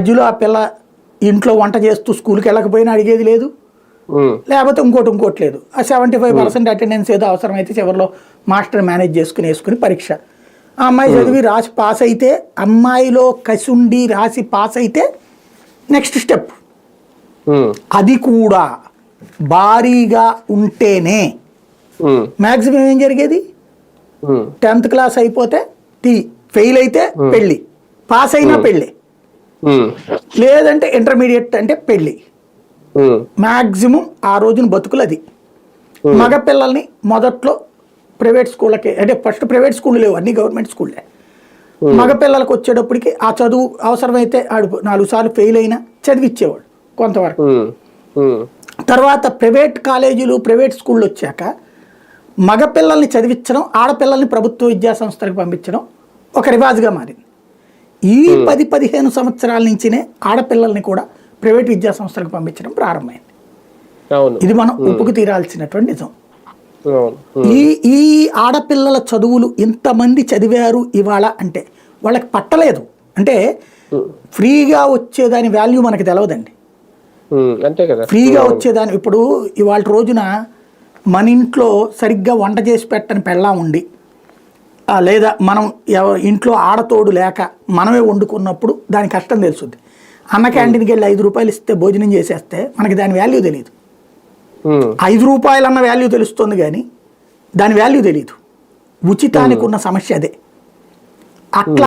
మధ్యలో ఆ పిల్ల ఇంట్లో వంట చేస్తూ స్కూల్కి వెళ్ళకపోయినా అడిగేది లేదు, లేకపోతే ఇంకోటి లేదు. ఆ 75% అటెండెన్స్ ఏదో అవసరమైతే చివరిలో మాస్టర్ మేనేజ్ చేసుకుని వేసుకుని పరీక్ష. ఆ అమ్మాయి చదివి రాసి పాస్ అయితే, అమ్మాయిలో కసుండి రాసి పాస్ అయితే నెక్స్ట్ స్టెప్. అది కూడా భారీగా ఉంటేనే. మ్యాక్సిమం ఏం జరిగేది, 10th క్లాస్ అయిపోతే ఫెయిల్ అయితే పెళ్ళి, పాస్ అయినా పెళ్ళి, లేదంటే ఇంటర్మీడియట్ అంటే పెళ్ళి. మ్యాక్సిమం ఆ రోజున బతుకులు అది. మగపిల్లల్ని మొదట్లో ప్రైవేట్ స్కూళ్ళకి, అంటే ఫస్ట్ ప్రైవేట్ స్కూల్ లేవు, అన్ని గవర్నమెంట్ స్కూళ్ళే. మగపిల్లలకు వచ్చేటప్పటికి ఆ చదువు అవసరమైతే ఆడు 4 సార్లు ఫెయిల్ అయినా చదివిచ్చేవాడు కొంతవరకు. తర్వాత ప్రైవేట్ కాలేజీలు ప్రైవేట్ స్కూళ్ళు వచ్చాక మగపిల్లల్ని చదివించడం, ఆడపిల్లల్ని ప్రభుత్వ విద్యా సంస్థలకు పంపించడం ఒక రివాజుగా మారింది. ఈ 10-15 సంవత్సరాల నుంచినే ఆడపిల్లల్ని కూడా ప్రైవేట్ విద్యా సంస్థలకు పంపించడం ప్రారంభమైంది. ఇది మనం ఒప్పుకు తీరాల్సినటువంటి నిజం. ఈ ఆడపిల్లల చదువులు ఇంతమంది చదివారు ఇవాళ అంటే వాళ్ళకి పట్టలేదు. అంటే ఫ్రీగా వచ్చేదాని వాల్యూ మనకి తెలవదండి. ఫ్రీగా వచ్చేదాని, ఇప్పుడు ఇవాళ రోజున మన ఇంట్లో సరిగ్గా వంట చేసి పెట్టని పెళ్ళాం ఉండి, లేదా మనం ఇంట్లో ఆడతోడు లేక మనమే వండుకున్నప్పుడు దాని కష్టం తెలుస్తుంది. అన్న క్యాంటీన్కి వెళ్ళి 5 రూపాయలు ఇస్తే భోజనం చేసేస్తే మనకి దాని వాల్యూ తెలియదు. 5 రూపాయలు అన్న వాల్యూ తెలుస్తుంది కానీ దాని వాల్యూ తెలియదు. ఉచితానికి ఉన్న సమస్య అదే. అట్లా